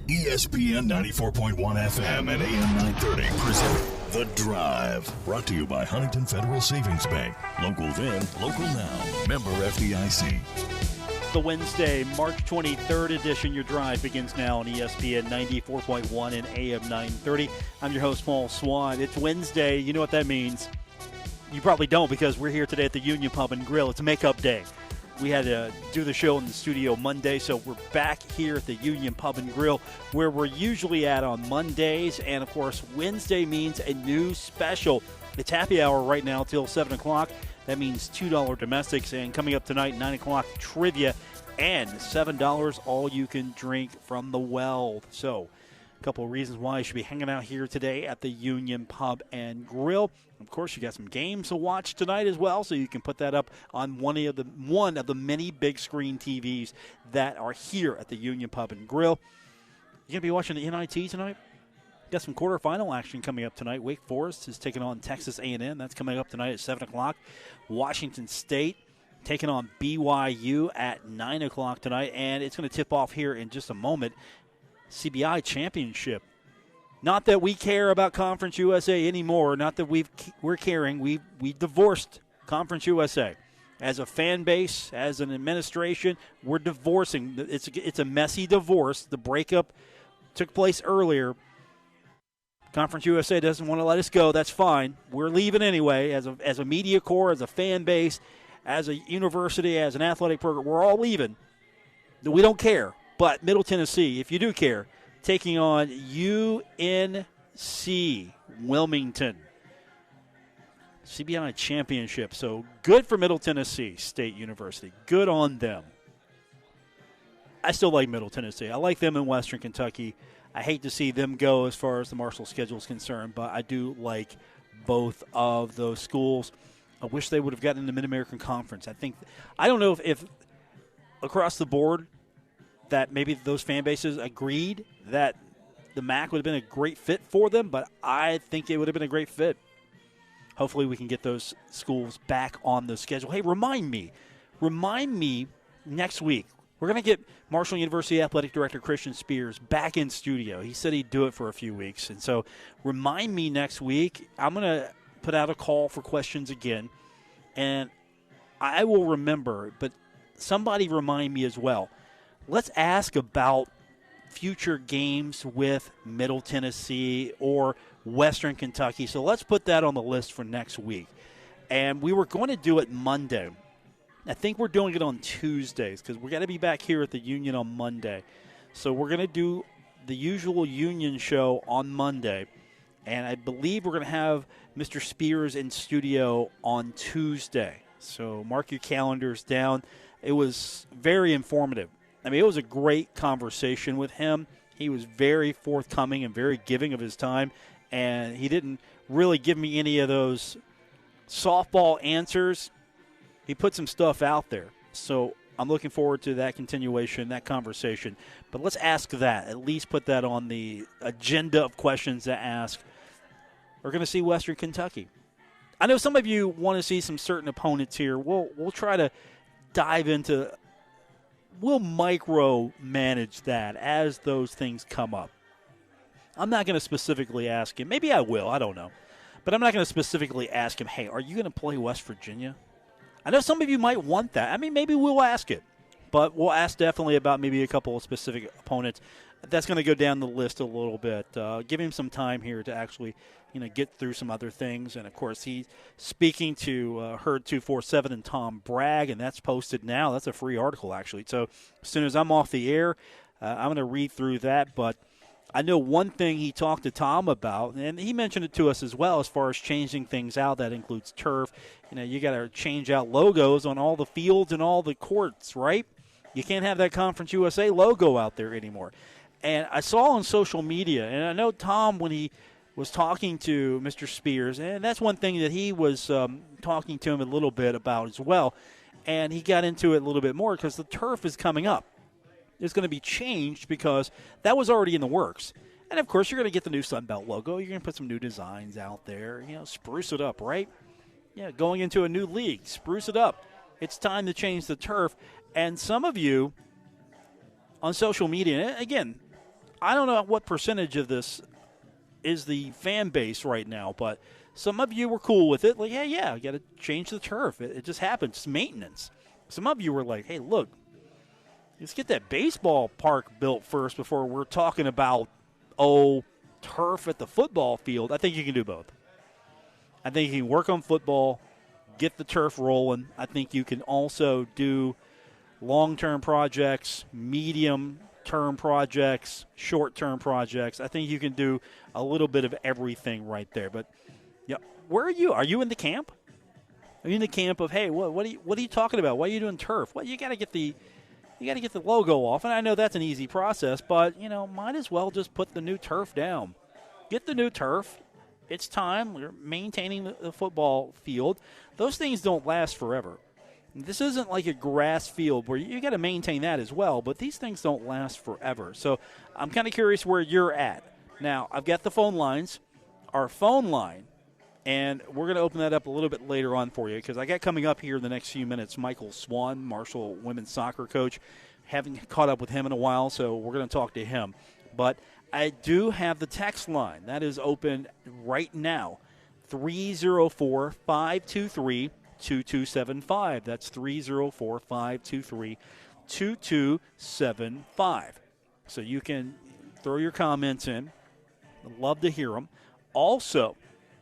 ESPN 94.1 FM and AM 930 present The Drive. Brought to you by Huntington Federal Savings Bank. Local then, local now. Member FDIC. The Wednesday, March 23rd edition. Your Drive begins now on ESPN 94.1 and AM 930. I'm your host, Paul Swann. It's Wednesday. You know what that means. You probably don't, because we're here today at the Union Pub and Grill. It's makeup day. We had to do the show in the studio Monday, so we're back here at the Union Pub and Grill, where we're usually at on Mondays. And, of course, Wednesday means a new special. It's happy hour right now till 7 o'clock. That means $2 domestics. And coming up tonight, 9 o'clock, trivia, and $7 all you can drink from the well. So a couple of reasons why you should be hanging out here today at the Union Pub and Grill. Of course, you got some games to watch tonight as well, so you can put that up on one of the many big screen TVs that are here at the Union Pub and Grill. You going to be watching the NIT tonight? Got some quarterfinal action coming up tonight. Wake Forest is taking on Texas A&M. That's coming up tonight at 7 o'clock. Washington State taking on BYU at 9 o'clock tonight, and it's going to tip off here in just a moment. CBI Championship. Not that we care about Conference USA anymore. Not that we're caring. We divorced Conference USA. As a fan base, as an administration, we're divorcing. It's a messy divorce. The breakup took place earlier. Conference USA doesn't want to let us go. That's fine. We're leaving anyway. As a media corps, as a fan base, as a university, as an athletic program, we're all leaving. We don't care. But Middle Tennessee, if you do care, taking on UNC Wilmington. CBI Championship. So good for Middle Tennessee State University. Good on them. I still like Middle Tennessee. I like them in Western Kentucky. I hate to see them go as far as the Marshall schedule is concerned, but I do like both of those schools. I wish they would have gotten in the Mid-American Conference. I don't know if across the board that maybe those fan bases agreed that the MAC would have been a great fit for them, but I think it would have been a great fit. Hopefully we can get those schools back on the schedule. Hey, remind me next week. We're going to get Marshall University Athletic Director Christian Spears back in studio. He said he'd do it for a few weeks. And so remind me next week. I'm going to put out a call for questions again, and I will remember, but somebody remind me as well. Let's ask about future games with Middle Tennessee or Western Kentucky. So let's put that on the list for next week. And we were going to do it Monday. I think we're doing it on Tuesdays because we're going to be back here at the Union on Monday. So we're going to do the usual Union show on Monday. And I believe we're going to have Mr. Spears in studio on Tuesday. So mark your calendars down. It was very informative. I mean, it was a great conversation with him. He was very forthcoming and very giving of his time, and he didn't really give me any of those softball answers. He put some stuff out there. So I'm looking forward to that continuation, that conversation. But let's ask that. At least put that on the agenda of questions to ask. We're going to see Western Kentucky. I know some of you want to see some certain opponents here. We'll try to dive into – we'll micro-manage that as those things come up. I'm not going to specifically ask him. Maybe I will. I don't know. But I'm not going to specifically ask him, hey, are you going to play West Virginia? I know some of you might want that. I mean, maybe we'll ask it. But we'll ask definitely about maybe a couple of specific opponents. That's going to go down the list a little bit. Give him some time here to actually get through some other things. And, of course, he's speaking to Herd 247 and Tom Bragg, and that's posted now. That's a free article, actually. So as soon as I'm off the air, I'm going to read through that. But I know one thing he talked to Tom about, and he mentioned it to us as well, as far as changing things out. That includes turf. You got to change out logos on all the fields and all the courts, right? You can't have that Conference USA logo out there anymore. And I saw on social media, and I know Tom, when he was talking to Mr. Spears, and that's one thing that he was talking to him a little bit about as well, and he got into it a little bit more because the turf is coming up. It's going to be changed because that was already in the works. And, of course, you're going to get the new Sunbelt logo. You're going to put some new designs out there, spruce it up, right? Yeah, going into a new league, spruce it up. It's time to change the turf. And some of you on social media, again, I don't know what percentage of this is the fan base right now, but some of you were cool with it. Like, yeah, you got to change the turf. It just happens. It's maintenance. Some of you were like, hey, look, let's get that baseball park built first before we're talking about, turf at the football field. I think you can do both. I think you can work on football, get the turf rolling. I think you can also do long-term projects, medium-term projects, short-term projects. I think you can do a little bit of everything right there. But yeah, where are you? Are you in the camp? Are you in the camp of, hey, what are you talking about? Why are you doing turf? Well, you got to get the logo off, and I know that's an easy process, but might as well just put the new turf down. Get the new turf. It's time. We're maintaining the football field. Those things don't last forever. This isn't like a grass field where you got to maintain that as well, but these things don't last forever. So I'm kind of curious where you're at. Now, I've got the phone lines. Our phone line, and we're going to open that up a little bit later on for you because I got coming up here in the next few minutes Michael Swan, Marshall women's soccer coach. Haven't caught up with him in a while, so we're going to talk to him. But I do have the text line. That is open right now, 304-523-2275. That's 304-523-2275. So you can throw your comments in. I'd love to hear them. Also,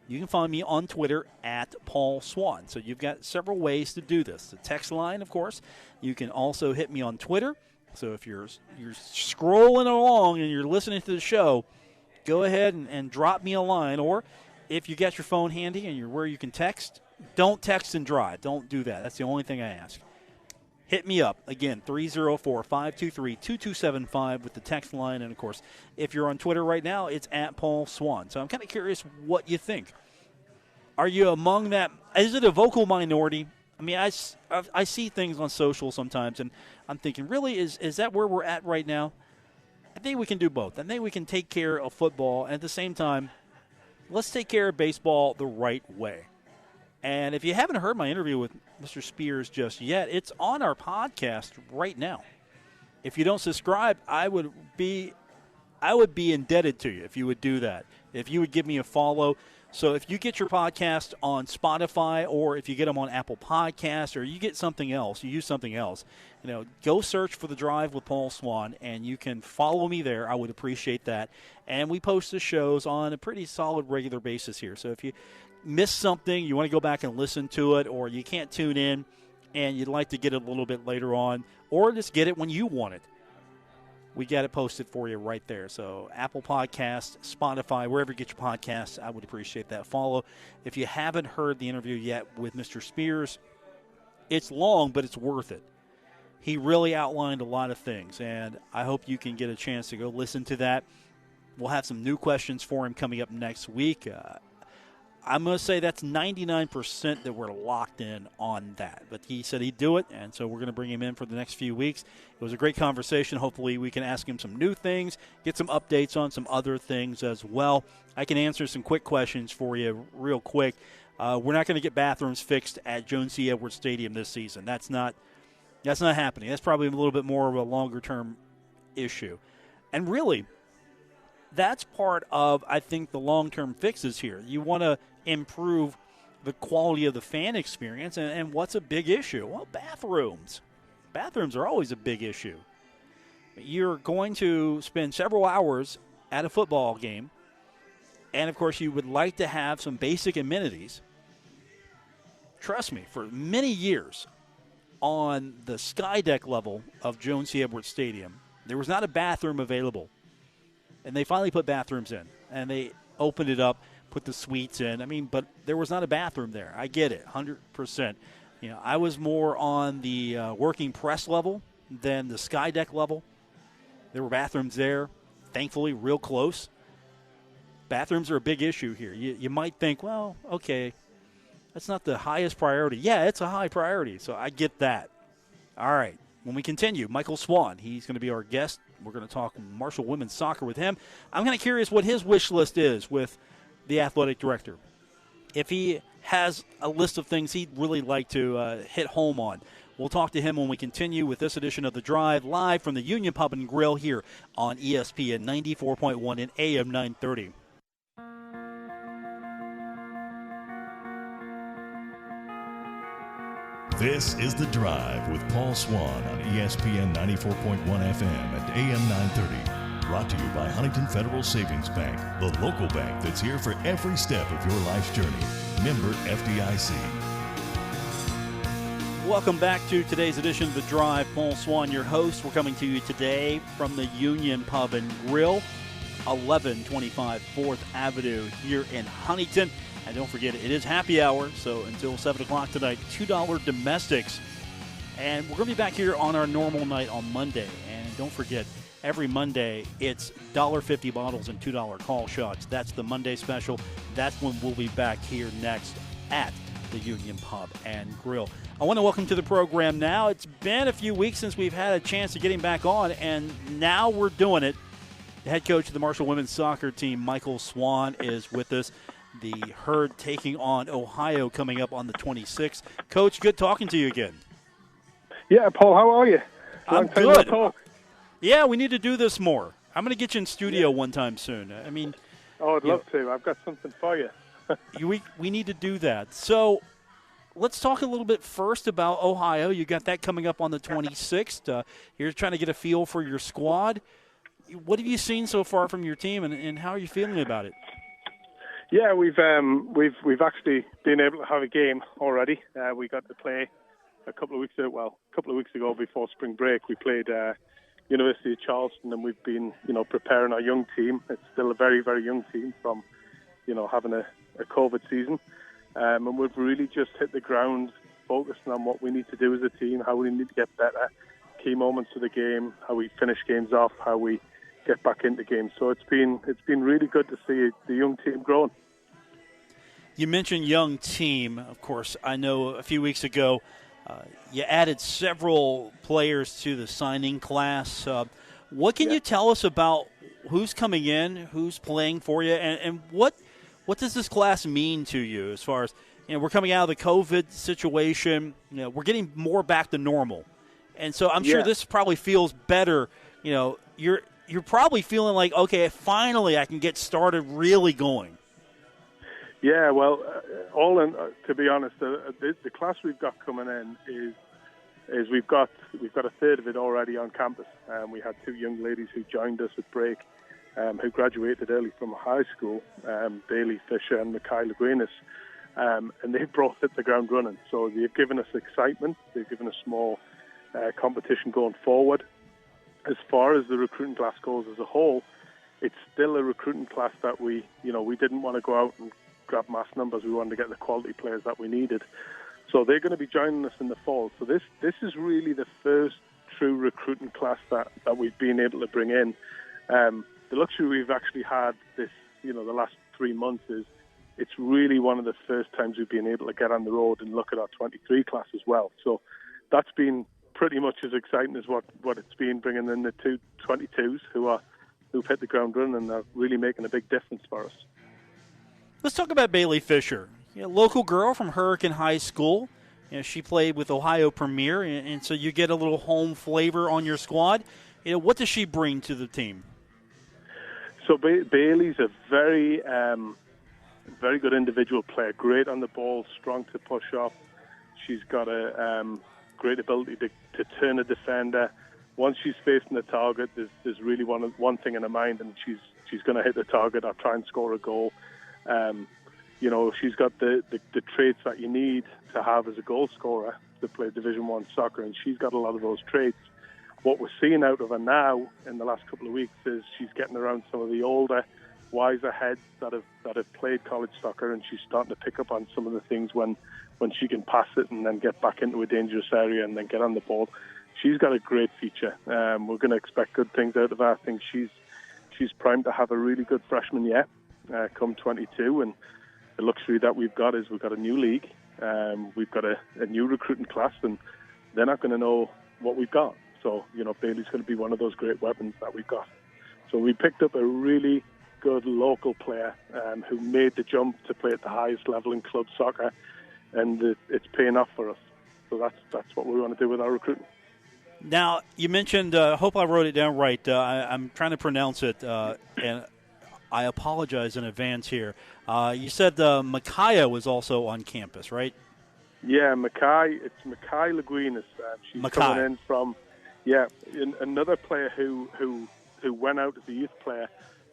you can find me on Twitter at Paul Swann. So you've got several ways to do this. The text line, of course. You can also hit me on Twitter. So if you're scrolling along and you're listening to the show, go ahead and drop me a line. Or if you got your phone handy and you're where you can text, don't text and drive. Don't do that. That's the only thing I ask. Hit me up. Again, 304-523-2275 with the text line. And, of course, if you're on Twitter right now, it's at Paul Swann. So I'm kind of curious what you think. Are you among that? Is it a vocal minority? I mean, I see things on social sometimes, and I'm thinking, really, is that where we're at right now? I think we can do both. I think we can take care of football, and at the same time, let's take care of baseball the right way. And if you haven't heard my interview with Mr. Spears just yet, it's on our podcast right now. If you don't subscribe, I would be indebted to you if you would do that. If you would give me a follow. So if you get your podcast on Spotify or if you get them on Apple Podcasts or you get something else, you use something else, go search for The Drive with Paul Swann and you can follow me there. I would appreciate that. And we post the shows on a pretty solid regular basis here. So if you miss something, you want to go back and listen to it, or you can't tune in and you'd like to get it a little bit later on, or just get it when you want it, we got it posted for you right there. So Apple Podcasts, Spotify, wherever you get your podcasts, I would appreciate that follow. If you haven't heard the interview yet with Mr. Spears, it's long, but it's worth it. He really outlined a lot of things, and I hope you can get a chance to go listen to that. We'll have some new questions for him coming up next week. I'm going to say that's 99% that we're locked in on that. But he said he'd do it, and so we're going to bring him in for the next few weeks. It was a great conversation. Hopefully we can ask him some new things, get some updates on some other things as well. I can answer some quick questions for you real quick. We're not going to get bathrooms fixed at Joan C. Edwards Stadium this season. That's not happening. That's probably a little bit more of a longer-term issue. And really, that's part of, I think, the long-term fixes here. You want to improve the quality of the fan experience, and what's a big issue? Well, bathrooms. Bathrooms are always a big issue. You're going to spend several hours at a football game, and, of course, you would like to have some basic amenities. Trust me, for many years on the sky deck level of Joan C. Edwards Stadium, there was not a bathroom available. And they finally put bathrooms in, and they opened it up, put the suites in. But there was not a bathroom there. I get it, 100%. I was more on the working press level than the sky deck level. There were bathrooms there, thankfully, real close. Bathrooms are a big issue here. You might think, well, okay, that's not the highest priority. Yeah, it's a high priority, so I get that. All right, when we continue, Michael Swan, he's going to be our guest. We're going to talk Marshall women's soccer with him. I'm kind of curious what his wish list is with the athletic director. If he has a list of things he'd really like to hit home on, We'll talk to him when we continue with this edition of The Drive, live from the Union Pub and Grill here on ESPN 94.1 and AM 930. This is The Drive with Paul Swann on ESPN 94.1 FM and AM 930. Brought to you by Huntington Federal Savings Bank, the local bank that's here for every step of your life's journey. Member FDIC. Welcome back to today's edition of The Drive. Paul Swann, your host. We're coming to you today from the Union Pub and Grill, 1125 4th Avenue here in Huntington. And don't forget, it is happy hour, so until 7 o'clock tonight, $2 domestics. And we're going to be back here on our normal night on Monday. And don't forget, every Monday, it's $1.50 bottles and $2 call shots. That's the Monday special. That's when we'll be back here next at the Union Pub and Grill. I want to welcome to the program now. It's been a few weeks since we've had a chance to get him back on, and now we're doing it. The head coach of the Marshall women's soccer team, Michael Swan, is with us. The Herd taking on Ohio coming up on the 26th. Coach, good talking to you again. Yeah, Paul, how are you? I'm good. Yeah, we need to do this more. I'm going to get you in studio one time soon. I mean, oh, I'd love to. I've got something for you. we need to do that. So let's talk a little bit first about Ohio. You got that coming up on the 26th. You're trying to get a feel for your squad. What have you seen so far from your team, and how are you feeling about it? Yeah, we've actually been able to have a game already. We got to play a couple of weeks ago before spring break. We played University of Charleston, and we've been preparing our young team. It's still a very, very young team from having a COVID season, and we've really just hit the ground focusing on what we need to do as a team, how we need to get better, key moments of the game, how we finish games off, how we get back into games. So it's been really good to see the young team growing. You mentioned young team. Of course, I know a few weeks ago you added several players to the signing class. What can you tell us about who's coming in, who's playing for you, and what does this class mean to you as far as, we're coming out of the COVID situation, we're getting more back to normal. And so I'm sure this probably feels better. You're probably feeling like, okay, finally I can get started really going. Yeah, well, to be honest, the class we've got coming in is we've got a third of it already on campus. We had two young ladies who joined us at break, who graduated early from high school, Bailey Fisher and Michael Swan, and they've both hit the ground running. So they've given us excitement. They've given us more competition going forward. As far as the recruiting class goes as a whole, it's still a recruiting class that we didn't want to go out and grab mass numbers. We wanted to get the quality players that we needed. So they're going to be joining us in the fall. So this is really the first true recruiting class that we've been able to bring in. The luxury we've actually had this, the last 3 months is it's really one of the first times we've been able to get on the road and look at our 23 class as well. So that's been pretty much as exciting as what it's been, bringing in the two 22s who've hit the ground running and are really making a big difference for us. Let's talk about Bailey Fisher, local girl from Hurricane High School. She played with Ohio Premier, and so you get a little home flavor on your squad. What does she bring to the team? So Bailey's a very, very good individual player, great on the ball, strong to push off. She's got a great ability to turn a defender. Once she's facing the target, there's really one thing in her mind, and she's going to hit the target or try and score a goal. She's got the traits that you need to have as a goal scorer to play Division I soccer, and she's got a lot of those traits. What we're seeing out of her now in the last couple of weeks is she's getting around some of the older, wiser heads that have played college soccer, and she's starting to pick up on some of the things when she can pass it and then get back into a dangerous area and then get on the ball. She's got a great future. We're going to expect good things out of her. I think she's primed to have a really good freshman year come 22, and the luxury that we've got is we've got a new league, we've got a new recruiting class, and they're not going to know what we've got. So, Bailey's going to be one of those great weapons that we've got. So we picked up a really good local player who made the jump to play at the highest level in club soccer, and it's paying off for us. So that's what we want to do with our recruiting. Now, you mentioned, hope I wrote it down right. I'm trying to pronounce it, and I apologize in advance here. You said Micaiah was also on campus, right? Yeah, Mackay. It's Mackay Laguinas. She's coming in from, another player who went out as a youth player,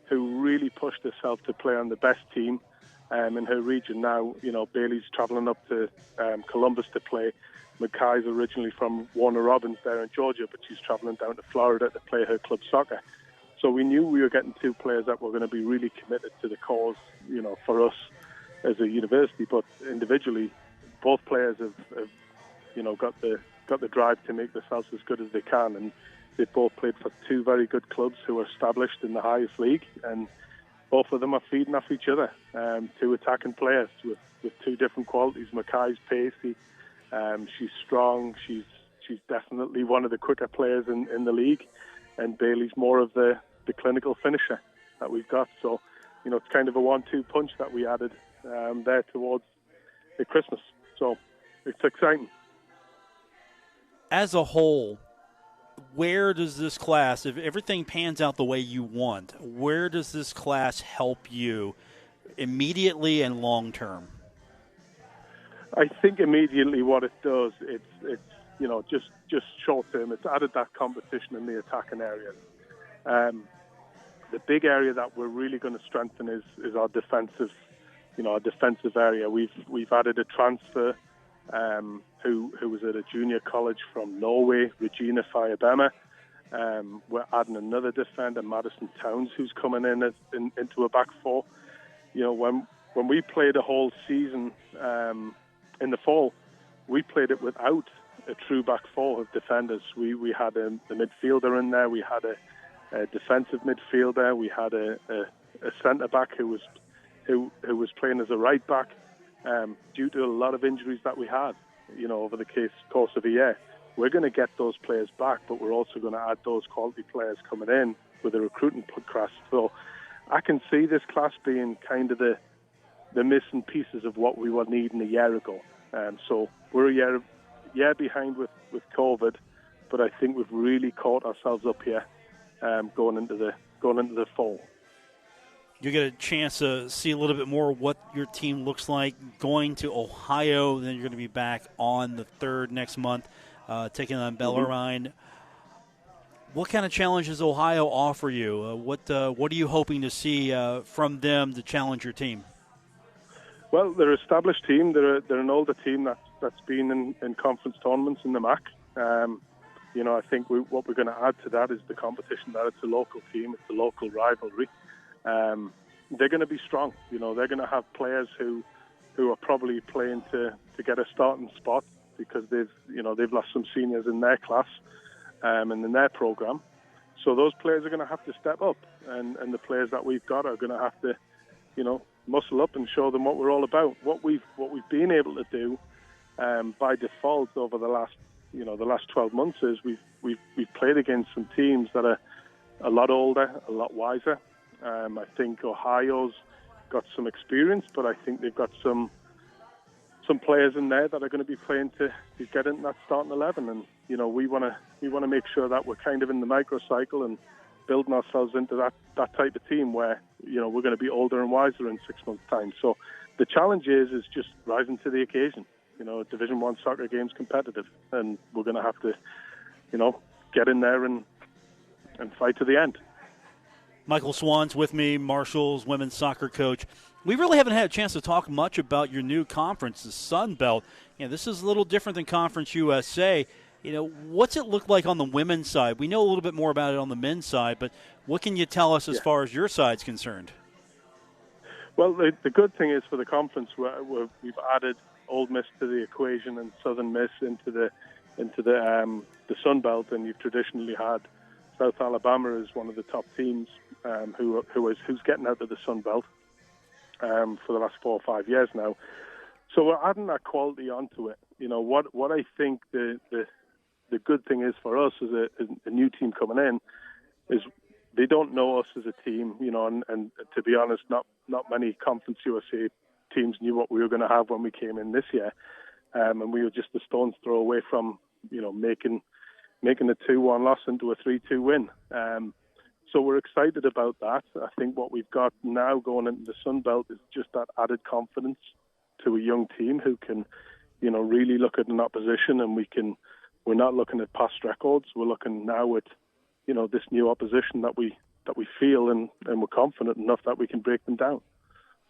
who really pushed herself to play on the best team in her region. Now, Bailey's travelling up to Columbus to play. Mackay's originally from Warner Robins there in Georgia, but she's travelling down to Florida to play her club soccer. So we knew we were getting two players that were going to be really committed to the cause, for us as a university. But individually, both players have got the drive to make themselves as good as they can, and they both played for two very good clubs who are established in the highest league, and both of them are feeding off each other. Two attacking players with two different qualities. Mackay's pacey. She's strong. She's definitely one of the quicker players in the league, and Bailey's more of the clinical finisher that we've got. So, it's kind of a 1-2 punch that we added there towards the Christmas. So it's exciting. As a whole, where does this class, if everything pans out the way you want, where does this class help you immediately and long term? I think immediately what it does, it's just short term. It's added that competition in the attacking areas. The big area that we're really going to strengthen is our defensive, our defensive area. We've added a transfer who was at a junior college from Norway, Regina Fayabema. We're adding another defender, Madison Towns, who's coming into a back four. When we played a whole season in the fall, we played it without a true back four of defenders. We had the midfielder in there. We had a defensive midfielder. We had a centre back who was playing as a right back due to a lot of injuries that we had, over the course of a year. We're going to get those players back, but we're also going to add those quality players coming in with a recruiting class. So I can see this class being kind of the missing pieces of what we were needing a year ago. So we're a year behind with COVID, but I think we've really caught ourselves up here going into the fall. You get a chance to see a little bit more what your team looks like going to Ohio. Then you're going to be back on the 3rd next month, taking on Bellarmine. Mm-hmm. What kind of challenge does Ohio offer you? What are you hoping to see from them to challenge your team? Well, they're an established team. They're an older team that's been in conference tournaments in the MAC. I think what we're going to add to that is the competition, that it's a local team, it's a local rivalry. They're going to be strong. They're going to have players who are probably playing to get a starting spot because they've lost some seniors in their class and in their program. So those players are going to have to step up, and the players that we've got are going to have to, muscle up and show them what we're all about. What we've been able to do by default over the last 12 months is we've played against some teams that are a lot older, a lot wiser. I think Ohio's got some experience, but I think they've got some players in there that are going to be playing to get into that starting 11. And we want to make sure that we're kind of in the microcycle and building ourselves into that type of team where we're going to be older and wiser in 6 months' time. So the challenge is just rising to the occasion. Division I soccer game's competitive, and we're going to have to get in there and fight to the end. Michael Swan's with me, Marshall's women's soccer coach. We really haven't had a chance to talk much about your new conference, the Sun Belt. This is a little different than Conference USA. What's it look like on the women's side? We know a little bit more about it on the men's side, but what can you tell us as far as your side's concerned? Well, the good thing is for the conference, we've added Old Miss to the equation and Southern Miss into the Sun Belt, and you've traditionally had South Alabama as one of the top teams who's getting out of the Sun Belt for the last 4 or 5 years now. So we're adding that quality onto it. What I think the good thing is for us as a new team coming in is they don't know us as a team, and to be honest, not many Conference USA teams knew what we were going to have when we came in this year. and we were just a stone's throw away from, making a 2-1 loss into a 3-2 win. So we're excited about that. I think what we've got now going into the Sun Belt is just that added confidence to a young team who can, really look at an opposition, and we're not looking at past records. We're looking now at, this new opposition that we feel and we're confident enough that we can break them down.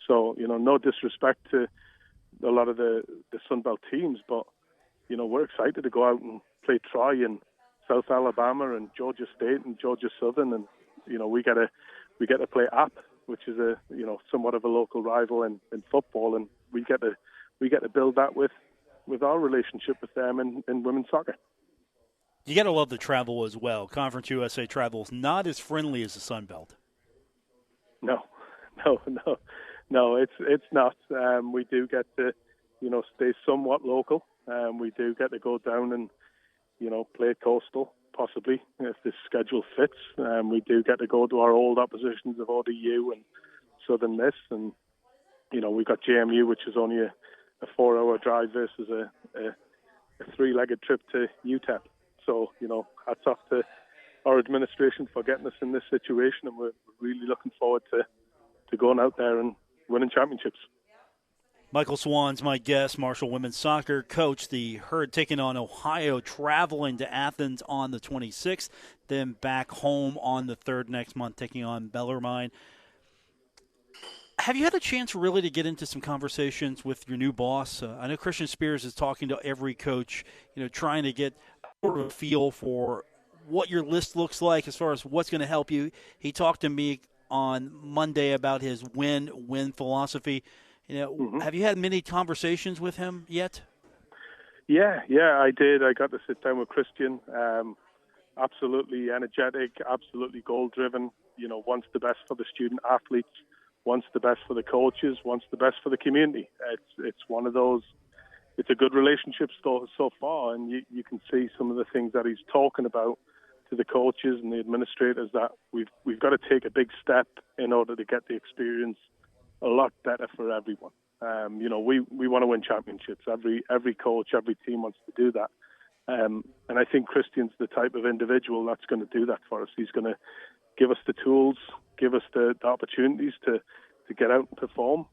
So, no disrespect to a lot of the Sun Belt teams, but, we're excited to go out and play Troy and South Alabama and Georgia State and Georgia Southern, and we get to play App, which is a somewhat of a local rival in football, and we get to build that with our relationship with them in women's soccer. You got to love the travel as well. Conference USA travel is not as friendly as the Sun Belt. No, it's not. We do get to stay somewhat local. We do get to go down and play Coastal, possibly, if the schedule fits. We do get to go to our old oppositions of ODU and Southern Miss, and we got JMU, which is only a 4-hour drive versus a 3-legged trip to UTEP. So hats off to our administration for getting us in this situation, and we're really looking forward to going out there and winning championships. Michael Swan's my guest, Marshall women's soccer coach. The Herd taking on Ohio, traveling to Athens on the 26th, then back home on the 3rd next month, taking on Bellarmine. Have you had a chance really to get into some conversations with your new boss? I know Christian Spears is talking to every coach, trying to get sort of a feel for what your list looks like as far as what's going to help you. He talked to me on Monday about his win-win philosophy. Have you had many conversations with him yet? Yeah, I did. I got to sit down with Christian. Absolutely energetic, absolutely goal-driven. Wants the best for the student athletes, wants the best for the coaches, wants the best for the community. It's one of those. It's a good relationship so far, and you can see some of the things that he's talking about to the coaches and the administrators, that we've got to take a big step in order to get the experience a lot better for everyone. We want to win championships. Every coach, every team wants to do that. And I think Christian's the type of individual that's going to do that for us. He's going to give us the tools, give us the opportunities to get out and perform.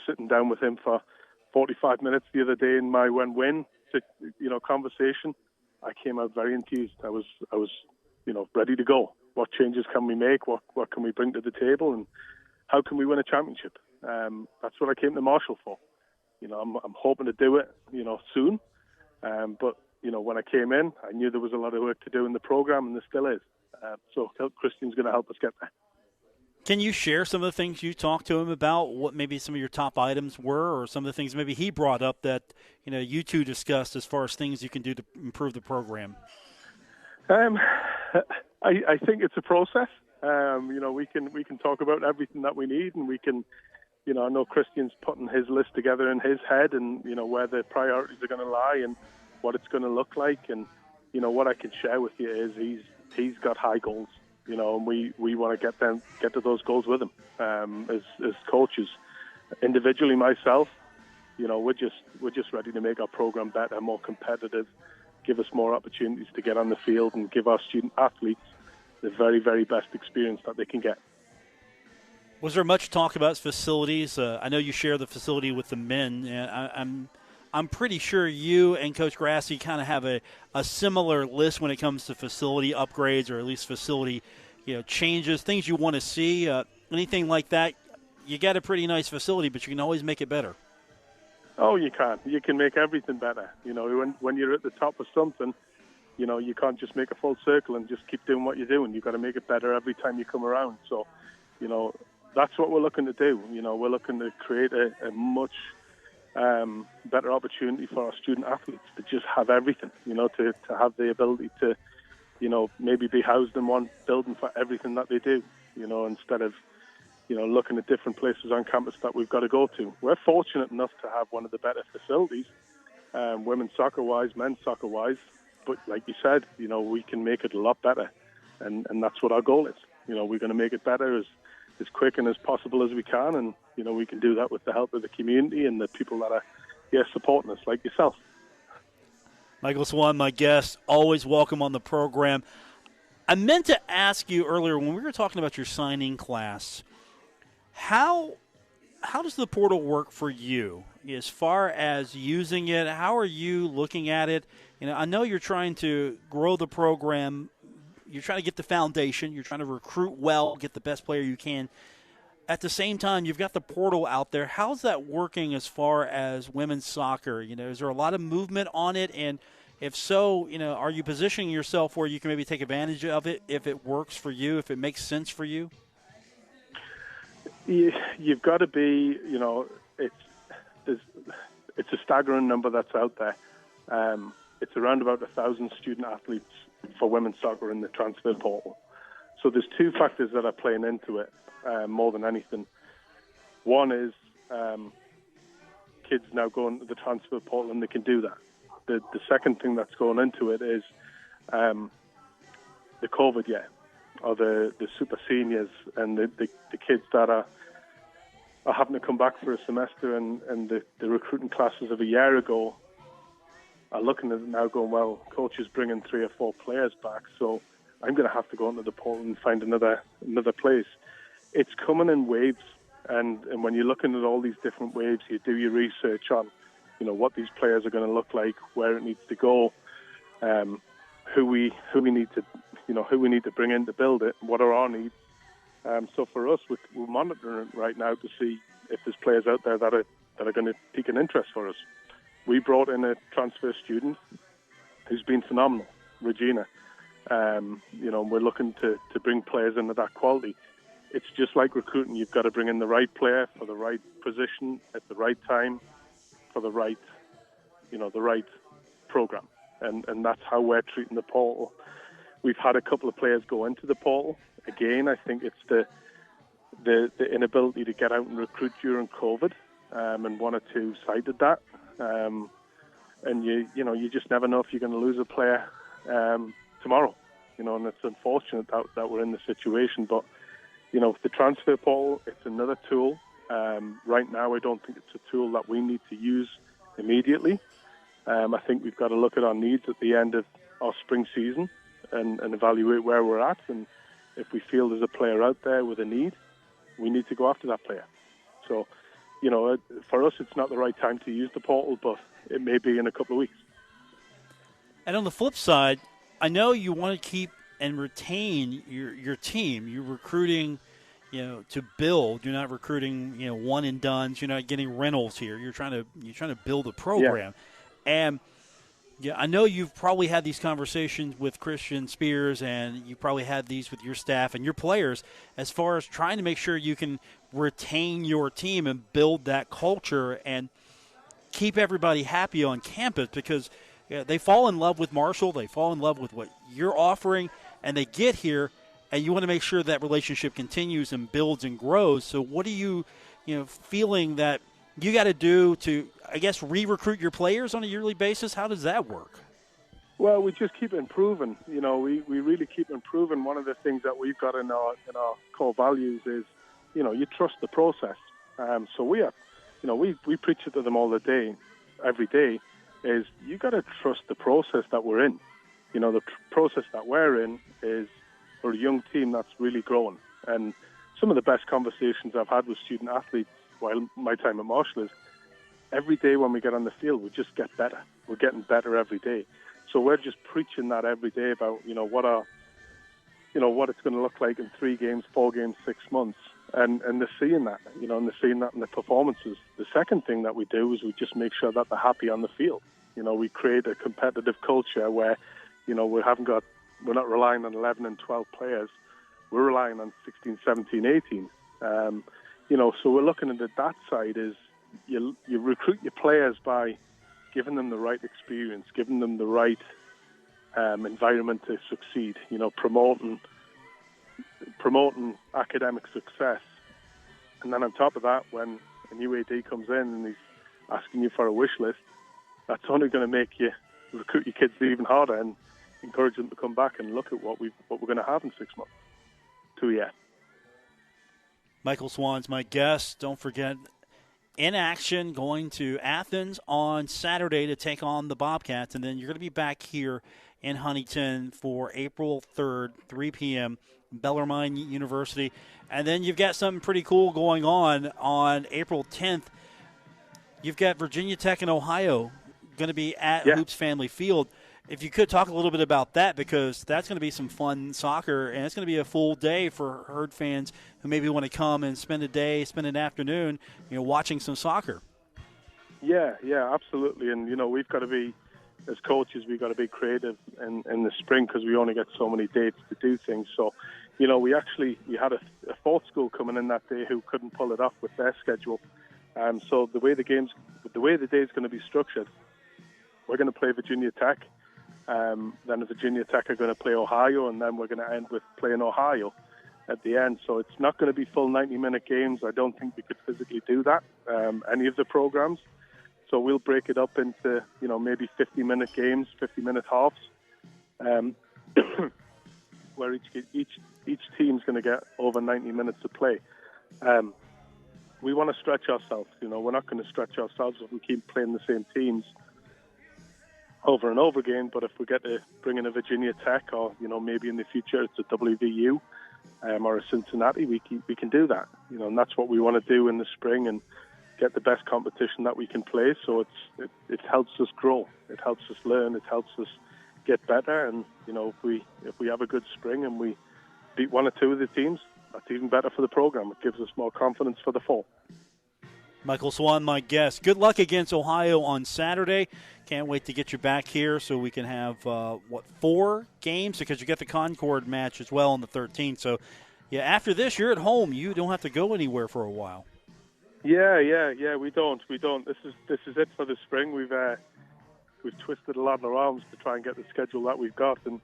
Sitting down with him for 45 minutes the other day in my win conversation, I came out very enthused. I was ready to go. What changes can we make? What can we bring to the table? And how can we win a championship? That's what I came to Marshall for. I'm hoping to do it, soon. But when I came in, I knew there was a lot of work to do in the program, and there still is. So Christian's going to help us get there. Can you share some of the things you talked to him about, what maybe some of your top items were, or some of the things maybe he brought up that you two discussed as far as things you can do to improve the program? I think it's a process. We can talk about everything that we need, and we can, I know Christian's putting his list together in his head, and where the priorities are going to lie and what it's going to look like, and what I can share with you is he's got high goals, and we want to get to those goals with him as coaches. Individually, myself, we're just ready to make our program better, more competitive, give us more opportunities to get on the field, and give our student athletes the very, very best experience that they can get. Was there much talk about facilities? I know you share the facility with the men, and I'm pretty sure you and Coach Grassi kind of have a similar list when it comes to facility upgrades, or at least facility changes, things you want to see, anything like that. You got a pretty nice facility, but you can always make it better. Oh, you can. You can make everything better. When you're at the top of something, you can't just make a full circle and just keep doing what you're doing. You've got to make it better every time you come around. So, that's what we're looking to do. We're looking to create a much better opportunity for our student athletes to just have everything, to have the ability to, maybe be housed in one building for everything that they do, instead of, looking at different places on campus that we've got to go to. We're fortunate enough to have one of the better facilities, women's soccer-wise, men's soccer-wise. But like you said, we can make it a lot better. And that's what our goal is. We're going to make it better as quick and as possible as we can. And, we can do that with the help of the community and the people that are, supporting us like yourself. Michael Swan, my guest, always welcome on the program. I meant to ask you earlier when we were talking about your signing class, how does the portal work for you as far as using it? How are you looking at it? I know you're trying to grow the program. You're trying to get the foundation. You're trying to recruit well, get the best player you can. At the same time, you've got the portal out there. How's that working as far as women's soccer? Is there a lot of movement on it? And if so, are you positioning yourself where you can maybe take advantage of it if it works for you, if it makes sense for you? You've got to be, it's a staggering number that's out there. It's around about 1,000 student athletes for women's soccer in the transfer portal. So there's two factors that are playing into it more than anything. One is kids now going to the transfer portal and they can do that. The second thing that's going into it is the COVID year, or the super seniors and the kids that are having to come back for a semester, and the recruiting classes of a year ago are looking at it now going, well, coach is bringing 3 or 4 players back, so I'm going to have to go into the portal and find another place. It's coming in waves, and when you're looking at all these different waves, you do your research on what these players are going to look like, where it needs to go, who we need to bring in to build it, what are our needs. So for us, we're monitoring it right now to see if there's players out there that are going to pique an interest for us. We brought in a transfer student who's been phenomenal, Regina. We're looking to bring players into that quality. It's just like recruiting. You've got to bring in the right player for the right position at the right time for the right program. And that's how we're treating the portal. We've had a couple of players go into the portal. Again, I think it's the inability to get out and recruit during COVID, and one or two cited that. And you just never know if you're going to lose a player tomorrow. And it's unfortunate that we're in the situation. But the transfer portal, it's another tool. Right now, I don't think it's a tool that we need to use immediately. I think we've got to look at our needs at the end of our spring season and evaluate where we're at. And if we feel there's a player out there with a need, we need to go after that player. So, for us, it's not the right time to use the portal, but it may be in a couple of weeks. And on the flip side, I know you want to keep and retain your team. You're recruiting, to build. You're not recruiting, one and dones. You're not getting rentals here. You're trying to build a program. Yeah. And I know you've probably had these conversations with Christian Spears, and you probably had these with your staff and your players as far as trying to make sure you can retain your team and build that culture and keep everybody happy on campus, because they fall in love with Marshall, they fall in love with what you're offering, and they get here, and you want to make sure that relationship continues and builds and grows. So what are you feeling that you got to do to, I guess, re-recruit your players on a yearly basis? How does that work? Well, we just keep improving. We really keep improving. One of the things that we've got in our core values is, you trust the process. So we preach it to them all the day, every day, is you got to trust the process that we're in. The process that we're in is we're a young team that's really growing. And some of the best conversations I've had with student athletes while my time at Marshall is every day when we get on the field, we just get better. We're getting better every day. So we're just preaching that every day about, what it's going to look like in 3 games, 4 games, 6 months. And they're seeing that, and they're seeing that in the performances. The second thing that we do is we just make sure that they're happy on the field. We create a competitive culture where, we're not relying on 11 and 12 players. We're relying on 16, 17, 18. So we're looking at that side is you recruit your players by giving them the right experience, giving them the right environment to succeed, promoting academic success. And then on top of that, when a new AD comes in and he's asking you for a wish list, that's only going to make you recruit your kids even harder and encourage them to come back and look at what we're going to have in 6 months to a year. Michael Swan's my guest. Don't forget, in action, going to Athens on Saturday to take on the Bobcats, and then you're going to be back here in Huntington for April 3rd, 3 p.m., Bellarmine University. And then you've got something pretty cool going on April 10th. You've got Virginia Tech and Ohio going to be at Hoops Family Field. If you could talk a little bit about that, because that's going to be some fun soccer, and it's going to be a full day for Herd fans who maybe want to come and spend an afternoon, watching some soccer. Yeah, absolutely. And, we've got to be, as coaches, we've got to be creative in the spring because we only get so many dates to do things. So, we had a fourth school coming in that day who couldn't pull it off with their schedule. So the way the day is going to be structured, we're going to play Virginia Tech. Then Virginia Tech are going to play Ohio, and then we're going to end with playing Ohio at the end. So it's not going to be full 90-minute games. I don't think we could physically do that, any of the programs. So we'll break it up into, maybe 50-minute games, 50-minute halves, where each team's going to get over 90 minutes to play. We want to stretch ourselves. We're not going to stretch ourselves if we keep playing the same teams over and over again. But if we get to bring in a Virginia Tech, or maybe in the future it's a WVU or a Cincinnati, we can do that. And that's what we want to do in the spring and get the best competition that we can play. So it helps us grow, it helps us learn, it helps us get better. And if we have a good spring and we beat one or two of the teams, that's even better for the program. It gives us more confidence for the fall. Michael Swan, my guest. Good luck against Ohio on Saturday. Can't wait to get you back here so we can have, 4 games? Because you get the Concord match as well on the 13th. So, after this, you're at home. You don't have to go anywhere for a while. Yeah, we don't. This is it for the spring. We've twisted a lot of our arms to try and get the schedule that we've got, and,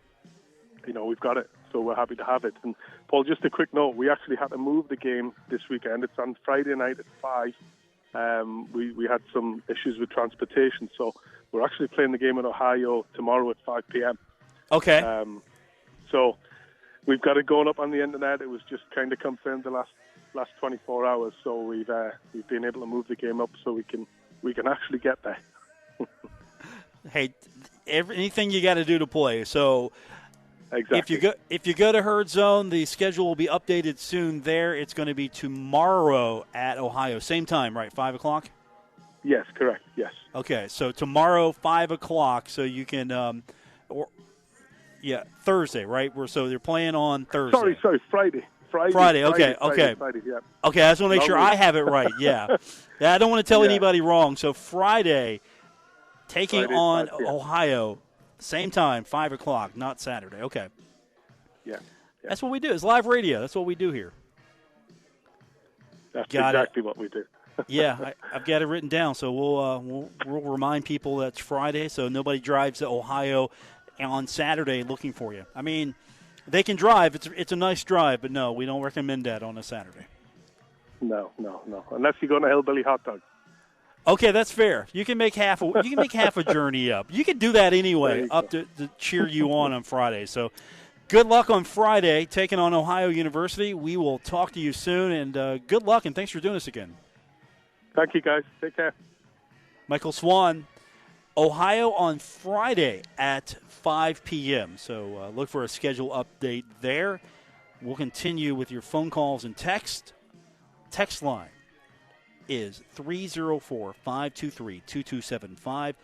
we've got it. So we're happy to have it. And, Paul, just a quick note, we actually had to move the game this weekend. It's on Friday night at 5. We had some issues with transportation, so we're actually playing the game in Ohio tomorrow at 5 p.m. Okay. So we've got it going up on the internet. It was just kind of confirmed the last 24 hours, so we've been able to move the game up so we can actually get there. Hey, anything you got to do to play. So exactly. If you go to Herd Zone, the schedule will be updated soon. There, it's going to be tomorrow at Ohio, same time, right? 5 o'clock. Yes, correct. Yes. Okay, so tomorrow 5 o'clock, so you can, Thursday, right? So they're playing on Thursday. Sorry, Friday. Friday. Okay. Friday, yeah. Okay, I just want to make sure I have it right. Yeah. I don't want to tell anybody wrong. So Friday, taking on Ohio, same time, 5 o'clock, not Saturday. Okay. Yeah. That's what we do. It's live radio. That's what we do here. That's exactly what we do. Yeah, I've got it written down. So we'll remind people that's Friday, so nobody drives to Ohio on Saturday looking for you. I mean, they can drive. It's a nice drive, but no, we don't recommend that on a Saturday. No. Unless you go on a Hillbilly Hot Dog. Okay, that's fair. You can make half a journey up. You can do that anyway, up to cheer you on Friday. So good luck on Friday, taking on Ohio University. We will talk to you soon, and good luck, and thanks for doing this again. Thank you, guys. Take care. Michael Swan, Ohio on Friday at 5 p.m. So look for a schedule update there. We'll continue with your phone calls and text. Text line is 304-523-2275.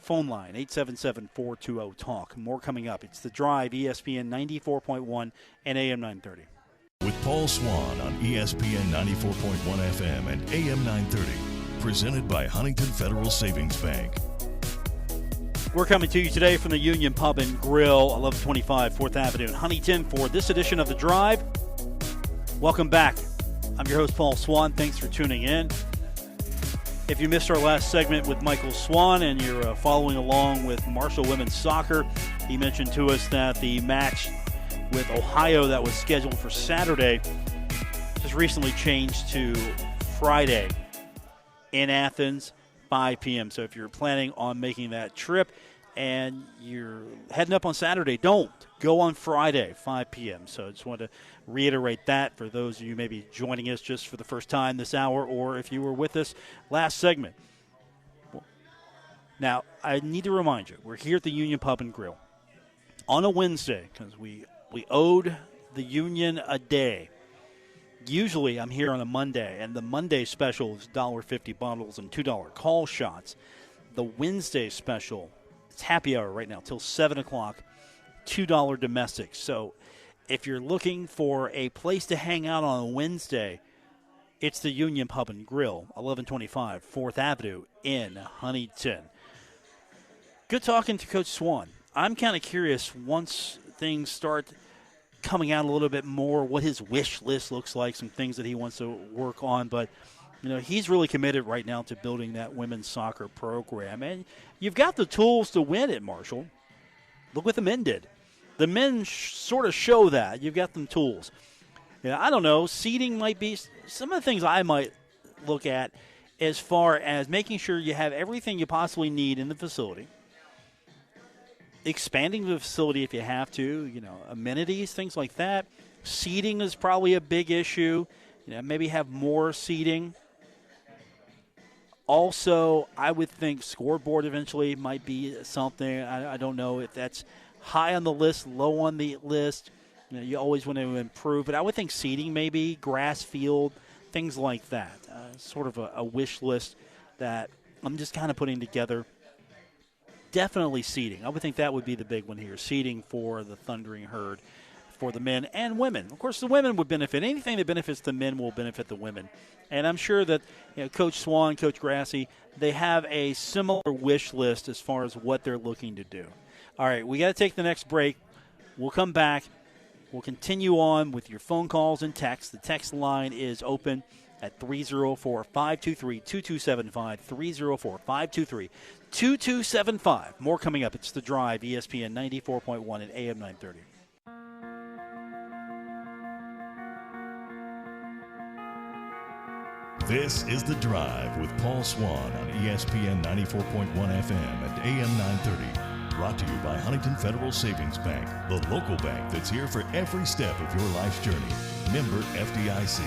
Phone line 877-420-TALK. More coming up. It's The Drive, ESPN 94.1 and AM 930. With Paul Swann on ESPN 94.1 FM and AM 930. Presented by Huntington Federal Savings Bank. We're coming to you today from the Union Pub and Grill, 1125 4th Avenue in Huntington for this edition of The Drive. Welcome back. I'm your host, Paul Swann. Thanks for tuning in. If you missed our last segment with Michael Swan and you're following along with Marshall Women's Soccer, he mentioned to us that the match with Ohio that was scheduled for Saturday just recently changed to Friday in Athens, 5 p.m. So if you're planning on making that trip, and you're heading up on Saturday, don't. Go on Friday, 5 p.m. So I just want to reiterate that for those of you maybe joining us just for the first time this hour, or if you were with us last segment. Now, I need to remind you, we're here at the Union Pub and Grill on a Wednesday because we owed the Union a day. Usually I'm here on a Monday, and the Monday special is $1.50 bundles and $2 call shots. The Wednesday special, it's happy hour right now till 7 o'clock, $2 domestic. So if you're looking for a place to hang out on a Wednesday, it's the Union Pub and Grill, 1125 4th Avenue in Huntington. Good talking to Coach Swan. I'm kind of curious, once things start coming out a little bit more, what his wish list looks like, some things that he wants to work on. But, he's really committed right now to building that women's soccer program. And you've got the tools to win it, Marshall. Look what the men did. The men sort of show that. You've got them tools. I don't know. Seating might be some of the things I might look at as far as making sure you have everything you possibly need in the facility. Expanding the facility if you have to, amenities, things like that. Seating is probably a big issue. Maybe have more seating. Also, I would think scoreboard eventually might be something. I don't know if that's high on the list, low on the list. You always want to improve. But I would think seating maybe, grass field, things like that. Sort of a wish list that I'm just kind of putting together. Definitely seating. I would think that would be the big one here. Seating for the Thundering Herd, for the men and women. Of course, the women would benefit. Anything that benefits the men will benefit the women. And I'm sure that Coach Swan, Coach Grassi, they have a similar wish list as far as what they're looking to do. All right, we got to take the next break. We'll come back. We'll continue on with your phone calls and texts. The text line is open at 304-523-2275, 304-523-2275. More coming up. It's The Drive, ESPN 94.1 and AM 930. This is The Drive with Paul Swann on ESPN 94.1 FM and AM 930. Brought to you by Huntington Federal Savings Bank, the local bank that's here for every step of your life's journey. Member FDIC.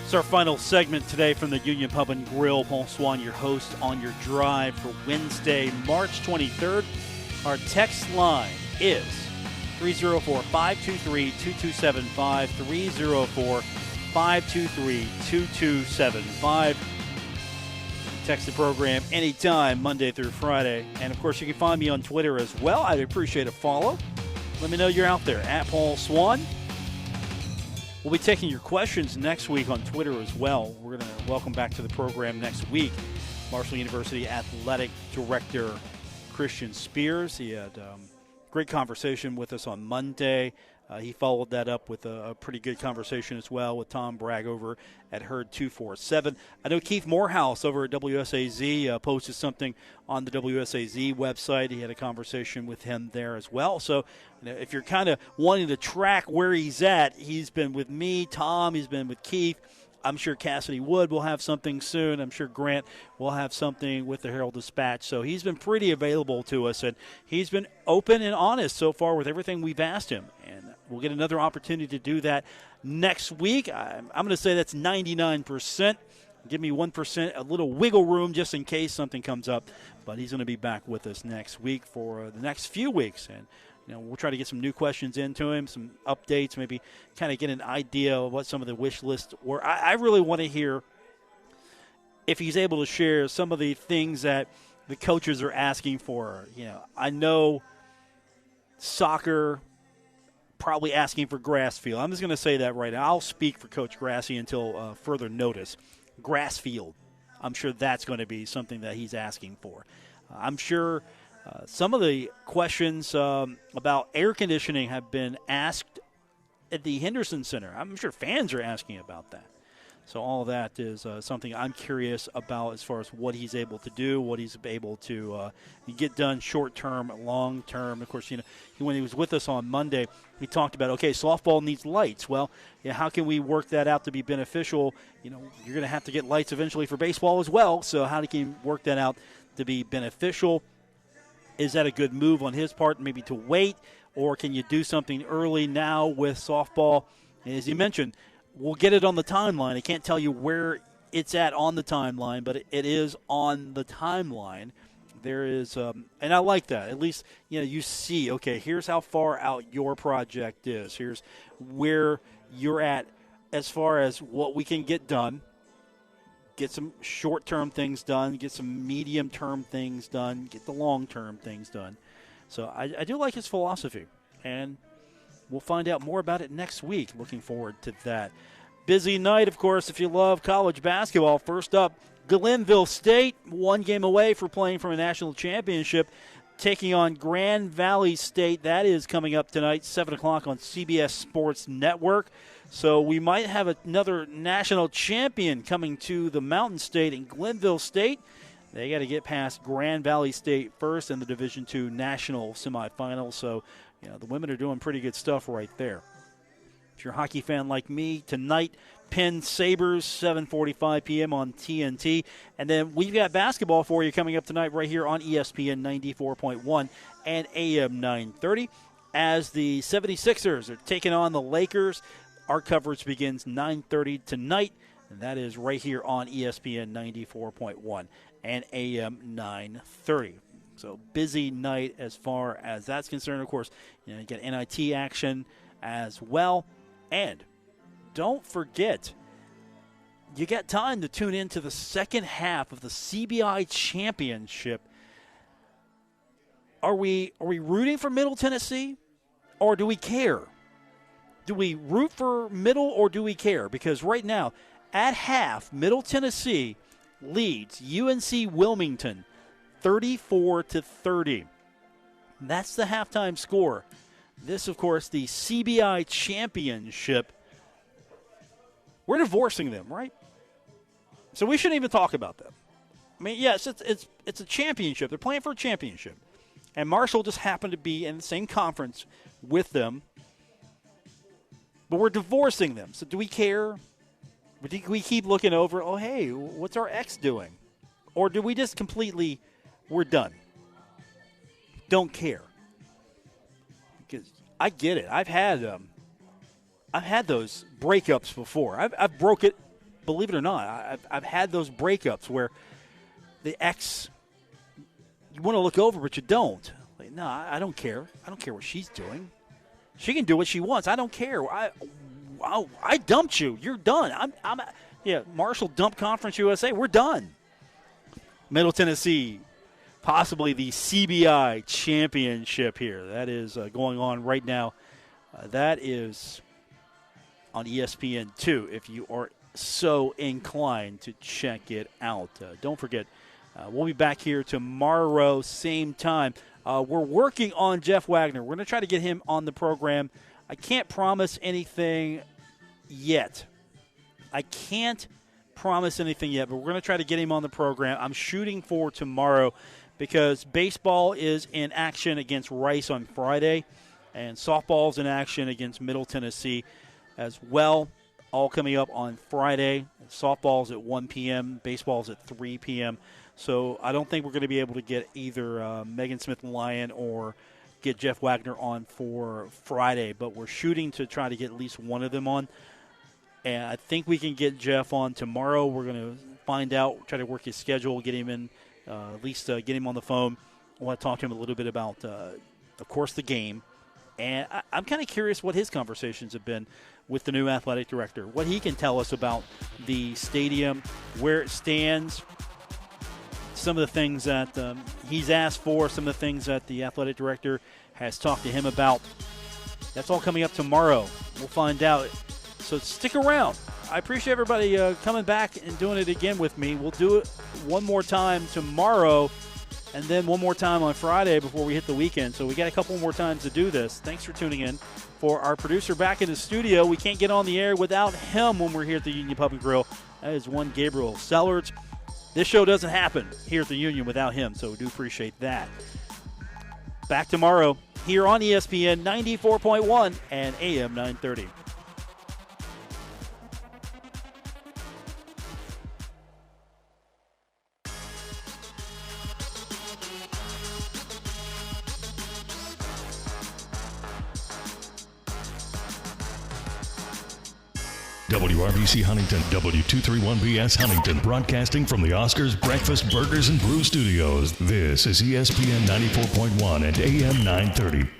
It's our final segment today from the Union Pub and Grill. Paul Swann, your host on your drive for Wednesday, March 23rd. Our text line is 304-523-2275, 304-523-2275. Text the program anytime, Monday through Friday. And, of course, you can find me on Twitter as well. I'd appreciate a follow. Let me know you're out there, at Paul Swann. We'll be taking your questions next week on Twitter as well. We're going to welcome back to the program next week Marshall University Athletic Director Christian Spears. He had a great conversation with us on Monday. He followed that up with a pretty good conversation as well with Tom Bragg over at Herd 247. I know Keith Morehouse over at WSAZ posted something on the WSAZ website. He had a conversation with him there as well. So if you're kind of wanting to track where he's at, he's been with me, Tom, he's been with Keith. I'm sure Cassidy Wood will have something soon. I'm sure Grant will have something with the Herald-Dispatch. So he's been pretty available to us, and he's been open and honest so far with everything we've asked him. And we'll get another opportunity to do that next week. I'm going to say that's 99%. Give me 1%, a little wiggle room just in case something comes up. But he's going to be back with us next week for the next few weeks. And we'll try to get some new questions into him, some updates, maybe kind of get an idea of what some of the wish lists were. I really want to hear if he's able to share some of the things that the coaches are asking for. I know soccer probably asking for grass field. I'm just going to say that right now. I'll speak for Coach Grassi until further notice. Grass field. I'm sure that's going to be something that he's asking for. I'm sure some of the questions about air conditioning have been asked at the Henderson Center. I'm sure fans are asking about that. So all of that is something I'm curious about as far as what he's able to do, what he's able to get done short-term, long-term. Of course, when he was with us on Monday, we talked about, okay, softball needs lights. Well, how can we work that out to be beneficial? You're going to have to get lights eventually for baseball as well. So how can you work that out to be beneficial. Is that a good move on his part, maybe to wait, or can you do something early now with softball? As you mentioned, we'll get it on the timeline. I can't tell you where it's at on the timeline, but it is on the timeline. There is, and I like that. At least, you see, okay, here's how far out your project is. Here's where you're at as far as what we can get done. Get some short-term things done, get some medium-term things done, get the long-term things done. So I do like his philosophy, and we'll find out more about it next week. Looking forward to that. Busy night, of course, if you love college basketball. First up, Glenville State, 1 game away for playing for a national championship, taking on Grand Valley State. That is coming up tonight, 7 o'clock on CBS Sports Network. So we might have another national champion coming to the Mountain State in Glenville State. They got to get past Grand Valley State first in the Division II national semifinals. So, the women are doing pretty good stuff right there. If you're a hockey fan like me, tonight, Penn Sabres, 7:45 p.m. on TNT. And then we've got basketball for you coming up tonight right here on ESPN 94.1 and AM 930 as the 76ers are taking on the Lakers. Our coverage begins 9:30 tonight, and that is right here on ESPN 94.1 and AM 930. So busy night as far as that's concerned. Of course, you get NIT action as well. And don't forget, you got time to tune into the second half of the CBI Championship. Are we rooting for Middle Tennessee, or do we care? Do we root for Middle, or do we care? Because right now, at half, Middle Tennessee leads UNC Wilmington 34-30. That's the halftime score. This, of course, the CBI Championship. We're divorcing them, right? So we shouldn't even talk about them. I mean, yes, it's a championship. They're playing for a championship. And Marshall just happened to be in the same conference with them. But we're divorcing them. So do we care? Do we keep looking over, oh, hey, what's our ex doing? Or do we just completely, we're done? Don't care. Because I get it. I've had those breakups before. I've broke it, believe it or not. I've had those breakups where the ex, you want to look over, but you don't. Like, no, I don't care. I don't care what she's doing. She can do what she wants. I don't care. I dumped you. You're done. Marshall dumped Conference USA. We're done. Middle Tennessee, possibly the CBI Championship here. That is going on right now. That is on ESPN2 if you are so inclined to check it out. Don't forget, we'll be back here tomorrow, same time. We're working on Jeff Wagner. We're going to try to get him on the program. I can't promise anything yet. But we're going to try to get him on the program. I'm shooting for tomorrow because baseball is in action against Rice on Friday, and softball's in action against Middle Tennessee as well, all coming up on Friday. Softball's at 1 p.m., baseball's at 3 p.m., so I don't think we're going to be able to get either Megan Smith-Lyon or get Jeff Wagner on for Friday, but we're shooting to try to get at least one of them on. And I think we can get Jeff on tomorrow. We're going to find out, try to work his schedule, get him in, at least get him on the phone. I want to talk to him a little bit about, of course, the game. And I'm kind of curious what his conversations have been with the new athletic director, what he can tell us about the stadium, where it stands, some of the things that he's asked for, some of the things that the athletic director has talked to him about. That's all coming up tomorrow. We'll find out. So stick around. I appreciate everybody coming back and doing it again with me. We'll do it one more time tomorrow and then one more time on Friday before we hit the weekend. So we got a couple more times to do this. Thanks for tuning in. For our producer back in the studio, we can't get on the air without him when we're here at the Union Pub and Grill. That is one Gabriel Sellards. This show doesn't happen here at the Union without him, so we do appreciate that. Back tomorrow here on ESPN 94.1 and AM 930. WRBC Huntington, W231BS Huntington, broadcasting from the Oscars Breakfast Burgers and Brew Studios. This is ESPN 94.1 and AM 930.